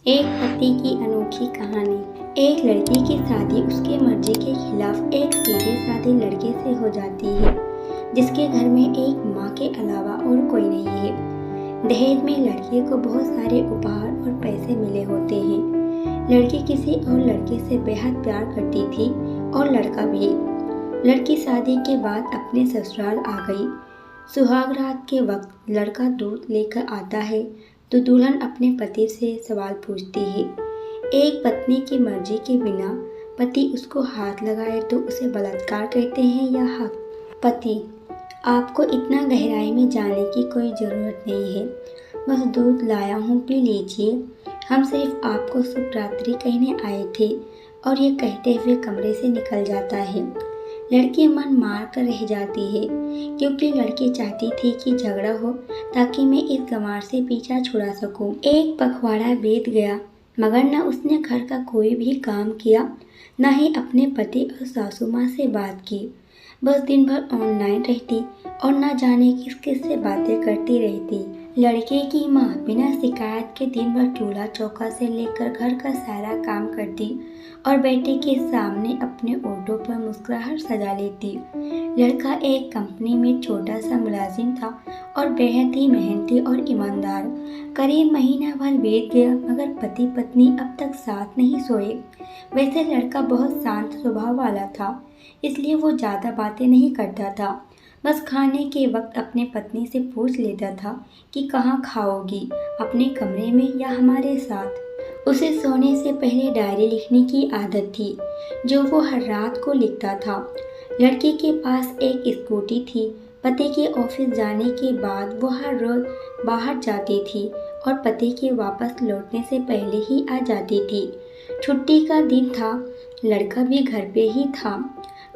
एक पति की अनोखी कहानी। एक लड़की की शादी उसके मर्जी के खिलाफ एक सीधे साधे लड़के से हो जाती है, जिसके घर में एक माँ के अलावा और कोई नहीं है। दहेज में लड़के को बहुत सारे उपहार और पैसे मिले होते हैं। लड़की किसी और लड़के से बेहद प्यार करती थी और लड़का भी। लड़की शादी के बाद अपने ससुराल आ गई। सुहाग रात के वक्त लड़का दूध लेकर आता है तो दुल्हन अपने पति से सवाल पूछती है। एक पत्नी की मर्जी के बिना पति उसको हाथ लगाए तो उसे बलात्कार कहते हैं या हक? पति: आपको इतना गहराई में जाने की कोई ज़रूरत नहीं है, बस दूध लाया हूँ, पी लीजिए। हम सिर्फ आपको शुभ रात्रि कहने आए थे। और ये कहते हुए कमरे से निकल जाता है। लड़की मन मार कर रह जाती है, क्योंकि लड़की चाहती थी कि झगड़ा हो ताकि मैं इस गंवार से पीछा छुड़ा सकूं। एक पखवाड़ा बीत गया, मगर न उसने घर का कोई भी काम किया, न ही अपने पति और सासू माँ से बात की। बस दिन भर ऑनलाइन रहती और न जाने किस किस से बातें करती रहती। लड़के की माँ बिना शिकायत के दिन भर चूल्हा चौका से लेकर घर का सारा काम करती और बेटे के सामने अपने ओठों पर मुस्कुराहट सजा लेती। लड़का एक कंपनी में छोटा सा मुलाजिम था और बेहद ही मेहनती और ईमानदार। करीब महीना भर बीत गया, मगर पति पत्नी अब तक साथ नहीं सोए। वैसे लड़का बहुत शांत स्वभाव वाला था, इसलिए वो ज़्यादा बातें नहीं करता था। बस खाने के वक्त अपने पत्नी से पूछ लेता था कि कहाँ खाओगी, अपने कमरे में या हमारे साथ। उसे सोने से पहले डायरी लिखने की आदत थी, जो वो हर रात को लिखता था। लड़की के पास एक स्कूटी थी। पति के ऑफिस जाने के बाद वो हर रोज बाहर जाती थी और पति के वापस लौटने से पहले ही आ जाती थी। छुट्टी का दिन था, लड़का भी घर पे ही था,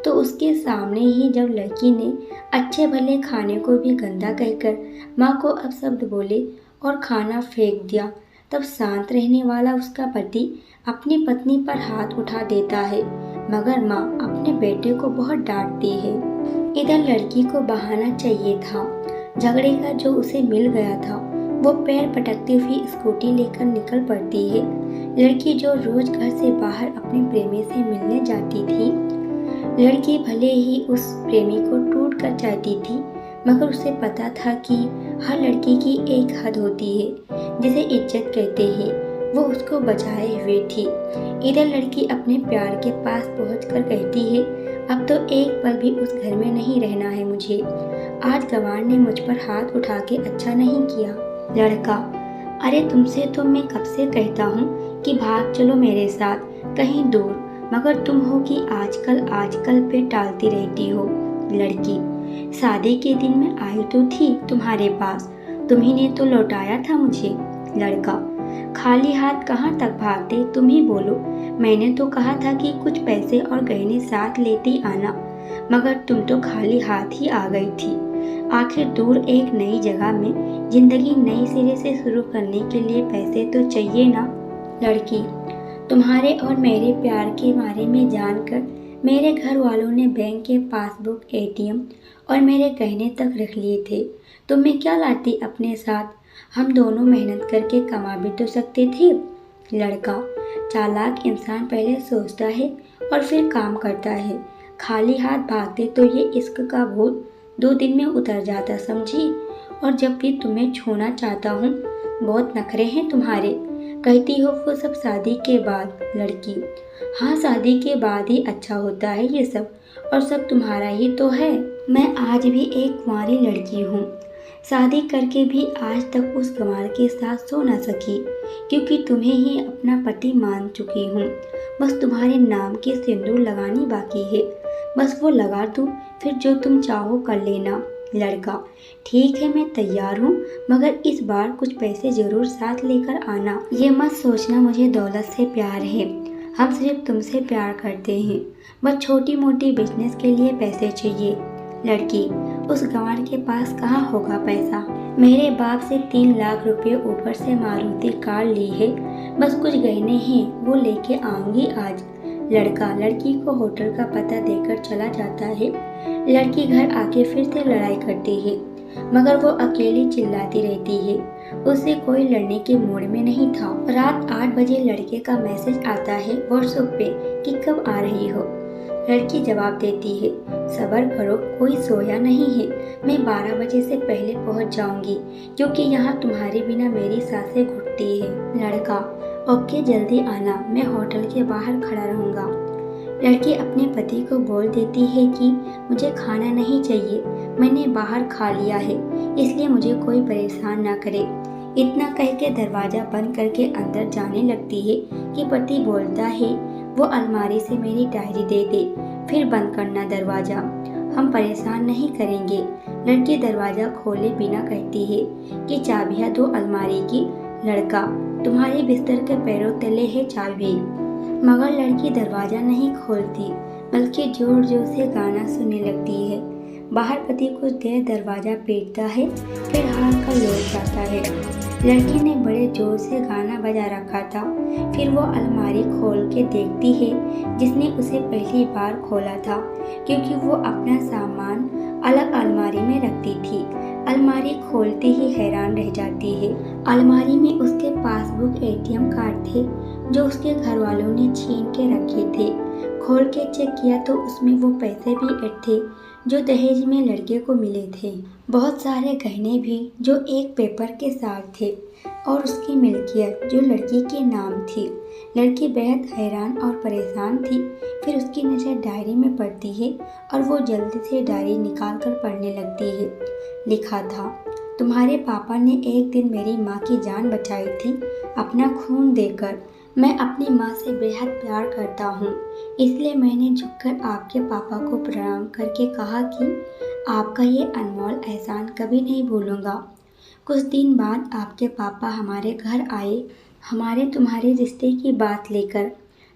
तो उसके सामने ही जब लड़की ने अच्छे भले खाने को भी गंदा कहकर माँ को अपशब्द बोले और खाना फेंक दिया, तब शांत रहने वाला उसका पति अपनी पत्नी पर हाथ उठा देता है, मगर माँ अपने बेटे को बहुत डांटती है। इधर लड़की को बहाना चाहिए था झगड़े का जो उसे मिल गया था। वो पैर पटकती हुई स्कूटी लेकर निकल पड़ती है। लड़की जो रोज घर से बाहर अपने प्रेमी से मिलने जाती थी, लड़की भले ही उस प्रेमी को टूट कर चाहती थी, मगर उसे पता था कि हर लड़की की एक हद होती है जिसे इज्जत कहते हैं। वो उसको बचाए हुए थी। इधर लड़की अपने प्यार के पास पहुंचकर कहती है, अब तो एक पल भी उस घर में नहीं रहना है मुझे। आज गंवार ने मुझ पर हाथ उठा के अच्छा नहीं किया। लड़का: अरे तुमसे तो मैं कब से कहता हूँ कि भाग चलो मेरे साथ कहीं दूर, मगर तुम हो कि आजकल पे टालती रहती हो। लड़की: शादी के दिन में आई तो थी तुम्हारे पास, तुम्ही ने तो लौटाया था मुझे। लड़का: खाली हाथ कहाँ तक भागते, तुम ही बोलो। मैंने तो कहा था कि कुछ पैसे और गहने साथ लेती आना, मगर तुम तो खाली हाथ ही आ गई थी। आखिर दूर एक नई जगह में जिंदगी नई सिरे से शुरू करने के लिए पैसे तो चाहिए ना। लड़की: तुम्हारे और मेरे प्यार के बारे में जानकर मेरे घर वालों ने बैंक के पासबुक, एटीएम और मेरे गहने तक रख लिए थे, तो मैं क्या लाती अपने साथ? हम दोनों मेहनत करके कमा भी तो सकते थे। लड़का: चालाक इंसान पहले सोचता है और फिर काम करता है। खाली हाथ भागते तो ये इश्क का भूत 2 दिन में उतर जाता, समझी? और जब भी तुम्हें छूना चाहता हूँ, बहुत नखरे हैं तुम्हारे। कहती हो वो सब शादी के बाद। लड़की: हाँ, शादी के बाद ही अच्छा होता है ये सब, और सब तुम्हारा ही तो है। मैं आज भी एक कुंवारी लड़की हूँ, शादी करके भी आज तक उस गंवार के साथ सो न सकी, क्योंकि तुम्हें ही अपना पति मान चुकी हूँ। बस तुम्हारे नाम की सिंदूर लगानी बाकी है, बस वो लगा दूँ, फिर जो तुम चाहो कर लेना। लड़का: ठीक है, मैं तैयार हूँ, मगर इस बार कुछ पैसे जरूर साथ लेकर आना। ये मत सोचना मुझे दौलत से प्यार है, हम सिर्फ तुमसे प्यार करते हैं, बस छोटी मोटी बिजनेस के लिए पैसे चाहिए। लड़की: उस गंवार के पास कहाँ होगा पैसा? मेरे बाप से 3 लाख रुपए ऊपर से मारुति कार ली है, बस कुछ गहने हैं, वो लेके आऊंगी आज। लड़का लड़की को होटल का पता देकर चला जाता है। लड़की घर आके फिर से लड़ाई करती है, मगर वो अकेली चिल्लाती रहती है। उससे कोई लड़ने के मूड में नहीं था। रात 8 बजे लड़के का मैसेज आता है व्हाट्सएप पे कि कब आ रही हो। लड़की जवाब देती है, सब्र करो, कोई सोया नहीं है, मैं 12 बजे से पहले पहुंच जाऊंगी क्योंकि यहाँ तुम्हारे बिना मेरी सांसें घुटती है। लड़का, ओके जल्दी आना, मैं होटल के बाहर खड़ा रहूंगा। लड़की अपने पति को बोल देती है कि मुझे खाना नहीं चाहिए, मैंने बाहर खा लिया है, इसलिए मुझे कोई परेशान ना करे। इतना कह के दरवाज़ा बंद करके अंदर जाने लगती है कि पति बोलता है, वो अलमारी से मेरी डायरी दे दे, फिर बंद करना दरवाज़ा, हम परेशान नहीं करेंगे। लड़की दरवाज़ा खोले बिना कहती है कि चाबियाँ दो अलमारी की। लड़का, तुम्हारे बिस्तर के पैरों तले है चाबी। मगर लड़की दरवाज़ा नहीं खोलती बल्कि जोर जोर से गाना सुनने लगती है। बाहर पति कुछ देर दरवाज़ा पीटता है, फिर हार कर लौट जाता है। लड़की ने बड़े जोर से गाना बजा रखा था। फिर वो अलमारी खोल के देखती है जिसने उसे पहली बार खोला था, क्योंकि वो अपना सामान अलग अलमारी में रखती थी। अलमारी खोलते ही हैरान रह जाती है। अलमारी में उसके पासबुक, एटीएम कार्ड थे जो उसके घर वालों ने छीन के रखे थे। खोल के चेक किया तो उसमें वो पैसे भी ऐड थे जो दहेज में लड़के को मिले थे। बहुत सारे गहने भी जो एक पेपर के साथ थे और उसकी मिल्कियत जो लड़की के नाम थी। लड़की बेहद हैरान और परेशान थी। फिर उसकी नज़र डायरी में पड़ती है और वो जल्दी से डायरी निकाल कर पढ़ने लगती है। लिखा था, तुम्हारे पापा ने एक दिन मेरी माँ की जान बचाई थी अपना खून देकर। मैं अपनी माँ से बेहद प्यार करता हूँ, इसलिए मैंने झुककर आपके पापा को प्रणाम करके कहा कि आपका ये अनमोल एहसान कभी नहीं भूलूंगा। कुछ दिन बाद आपके पापा हमारे घर आए हमारे तुम्हारे रिश्ते की बात लेकर,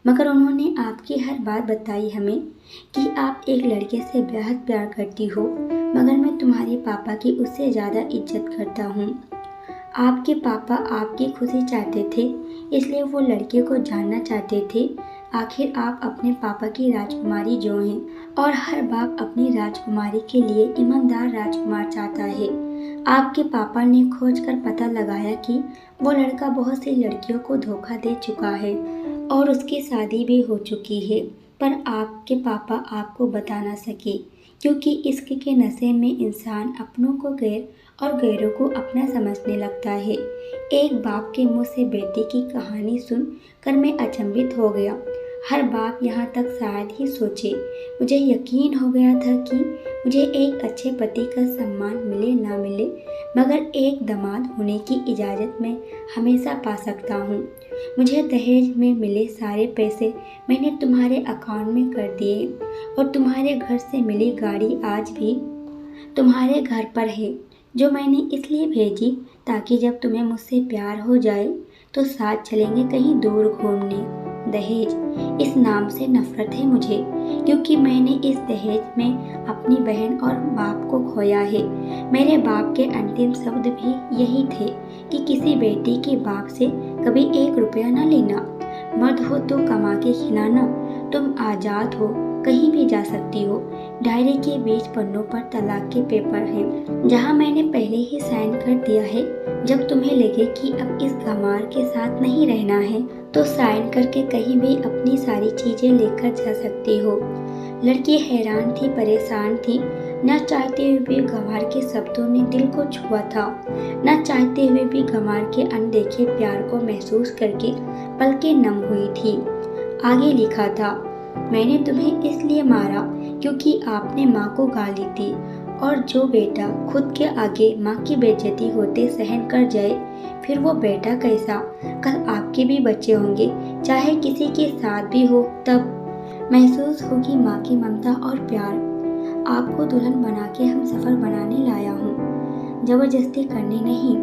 मगर उन्होंने आपकी हर बात बताई हमें कि आप एक लड़के से बेहद प्यार करती हो, मगर मैं तुम्हारे पापा की उससे ज़्यादा इज्जत करता हूँ। आपके पापा आपकी खुशी चाहते थे, इसलिए वो लड़के को जानना चाहते थे आखिर आप अपने पापा की राजकुमारी जो हैं, और हर बाप अपनी राजकुमारी के लिए ईमानदार राजकुमार चाहता है। आपके पापा ने खोज कर पता लगाया कि वो लड़का बहुत सी लड़कियों को धोखा दे चुका है और उसकी शादी भी हो चुकी है, पर आपके पापा आपको बता ना सके क्योंकि इश्क के नशे में इंसान अपनों को गैर और गैरों को अपना समझने लगता है। एक बाप के मुंह से बेटे की कहानी सुन कर मैं अचंभित हो गया। हर बाप यहाँ तक शायद ही सोचे। मुझे यकीन हो गया था कि मुझे एक अच्छे पति का सम्मान मिले ना मिले, मगर एक दामाद होने की इजाज़त मैं हमेशा पा सकता हूँ। मुझे दहेज में मिले सारे पैसे मैंने तुम्हारे अकाउंट में कर दिए और तुम्हारे घर से मिली गाड़ी आज भी तुम्हारे घर पर है, जो मैंने इसलिए भेजी ताकि जब तुम्हें मुझसे प्यार हो जाए तो साथ चलेंगे कहीं दूर घूमने। दहेज, इस नाम से नफरत है मुझे, क्योंकि मैंने इस दहेज में अपनी बहन और बाप को खोया है। मेरे बाप के अंतिम शब्द भी यही थे कि किसी बेटी के बाप से कभी 1 रुपया न लेना। मर्द हो तो कमा के खिलाना, तुम आज़ाद हो, कहीं भी जा सकती हो। डायरी के 20 पन्नों पर तलाक के पेपर हैं, जहां मैंने पहले ही साइन कर दिया है। जब तुम्हें लगे कि अब इस गंवार के साथ नहीं रहना है तो साइन करके कहीं भी अपनी सारी चीज़ें लेकर जा सकती हो। लड़की हैरान थी, परेशान थी। न चाहते हुए भी गंवार के शब्दों ने दिल को छुआ था। न चाहते हुए भी गंवार के अनदेखे प्यार को महसूस करके पलकें नम हुई थी। आगे लिखा था, मैंने तुम्हें इसलिए मारा क्योंकि आपने माँ को गाली दी, और जो बेटा खुद के आगे माँ की बेइज्जती होते सहन कर जाए, फिर वो बेटा कैसा। कल आपके भी बच्चे होंगे, चाहे किसी के साथ भी हो, तब महसूस होगी माँ की ममता और प्यार। आपको दुल्हन बना के हम सफ़र बनाने लाया हूँ, ज़बरदस्ती करनी नहीं।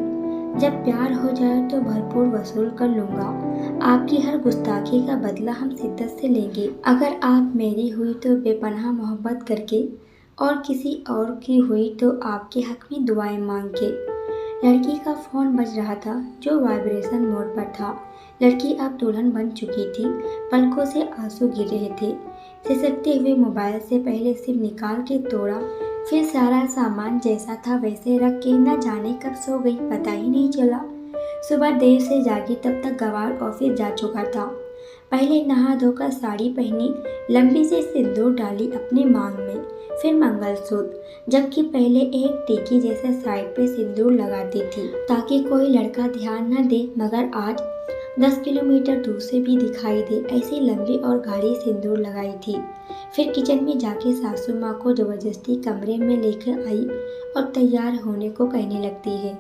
जब प्यार हो जाए तो भरपूर वसूल कर लूँगा। आपकी हर गुस्ताखी का बदला हम शिद्दत से लेंगे। अगर आप मेरी हुई तो बेपनाह मोहब्बत करके, और किसी और की हुई तो आपके हक में दुआएं मांग के। लड़की का फ़ोन बज रहा था जो वाइब्रेशन मोड पर था। लड़की अब दुल्हन बन चुकी थी, पलकों से आंसू गिर रहे थे। सिसकते हुए मोबाइल से पहले सिम निकाल के तोड़ा, फिर सारा सामान जैसा था वैसे रख के न जाने कब सो गई, पता ही नहीं चला। सुबह देर से जागी तब तक गवार ऑफिस जा चुका था। पहले नहा धोकर साड़ी पहनी, लंबी सी सिंदूर डाली अपने मांग में, फिर मंगलसूत्र, जबकि पहले एक टीकी जैसे साइड पे सिंदूर लगाती थी ताकि कोई लड़का ध्यान न दे, मगर आज 10 किलोमीटर दूर से भी दिखाई दे ऐसी लंबी और गाढ़ी सिंदूर लगाई थी। फिर किचन में जाके सासू माँ को जबरदस्ती कमरे में लेकर आई और तैयार होने को कहने लगती है।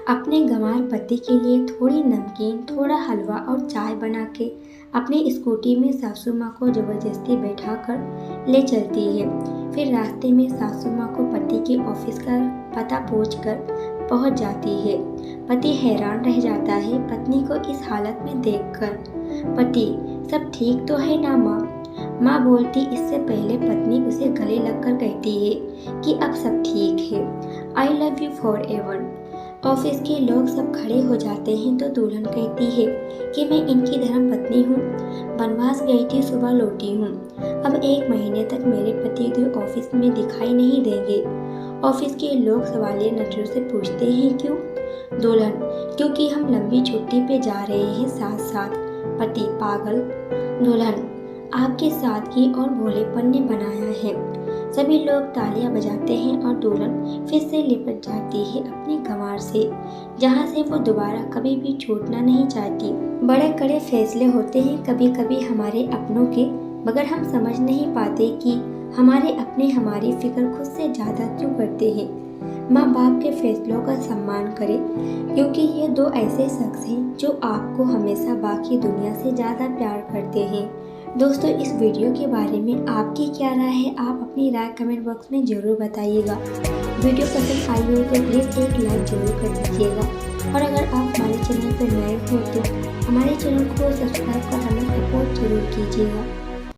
अपने गंवार पति के लिए थोड़ी नमकीन, थोड़ा हलवा और चाय बना के अपनी स्कूटी में सासू माँ को जबरदस्ती बैठा कर ले चलती है। फिर रास्ते में सासू माँ को पति के ऑफिस का पता पूछकर पहुँच जाती है। पति हैरान रह जाता है पत्नी को इस हालत में देखकर। पति, सब ठीक तो है ना माँ? माँ बोलती इससे पहले पत्नी उसे गले लगकर कहती है कि अब सब ठीक है, I love you for ever. Office के लोग सब खड़े हो जाते हैं तो दुल्हन कहती है कि मैं इनकी धर्म पत्नी हूँ, बनवास गई थी, सुबह लौटी हूँ। अब 1 महीने तक मेरे पति देव ऑफिस में दिखाई नहीं देंगे। ऑफिस के लोग सवालिया नजरों से पूछते हैं क्यों? दुल्हन, क्योंकि हम लंबी छुट्टी पे जा रहे हैं साथ साथ। पति, पागल। दुल्हन, आपके सादगी और भोलेपन ने बनाया है। सभी लोग तालियां बजाते हैं और दुल्हन फिर से लिपट जाती है अपनी गंवार से, जहां से वो दोबारा कभी भी छूटना नहीं चाहती। बड़े कड़े फैसले होते हैं कभी कभी हमारे अपनों के, मगर हम समझ नहीं पाते कि हमारे अपने हमारी फिक्र खुद से ज़्यादा क्यों करते हैं। माँ बाप के फैसलों का सम्मान करें, क्योंकि ये 2 ऐसे शख्स हैं जो आपको हमेशा बाकी दुनिया से ज़्यादा प्यार करते हैं। दोस्तों, इस वीडियो के बारे में आपकी क्या राय है? आप अपनी राय कमेंट बॉक्स में ज़रूर बताइएगा। वीडियो पसंद आई हो तो प्लीज़ एक लाइक ज़रूर कर दीजिएगा, और अगर आप हमारे चैनल पर नए हो तो हमारे चैनल को सब्सक्राइब कर हमें सपोर्ट जरूर कीजिएगा।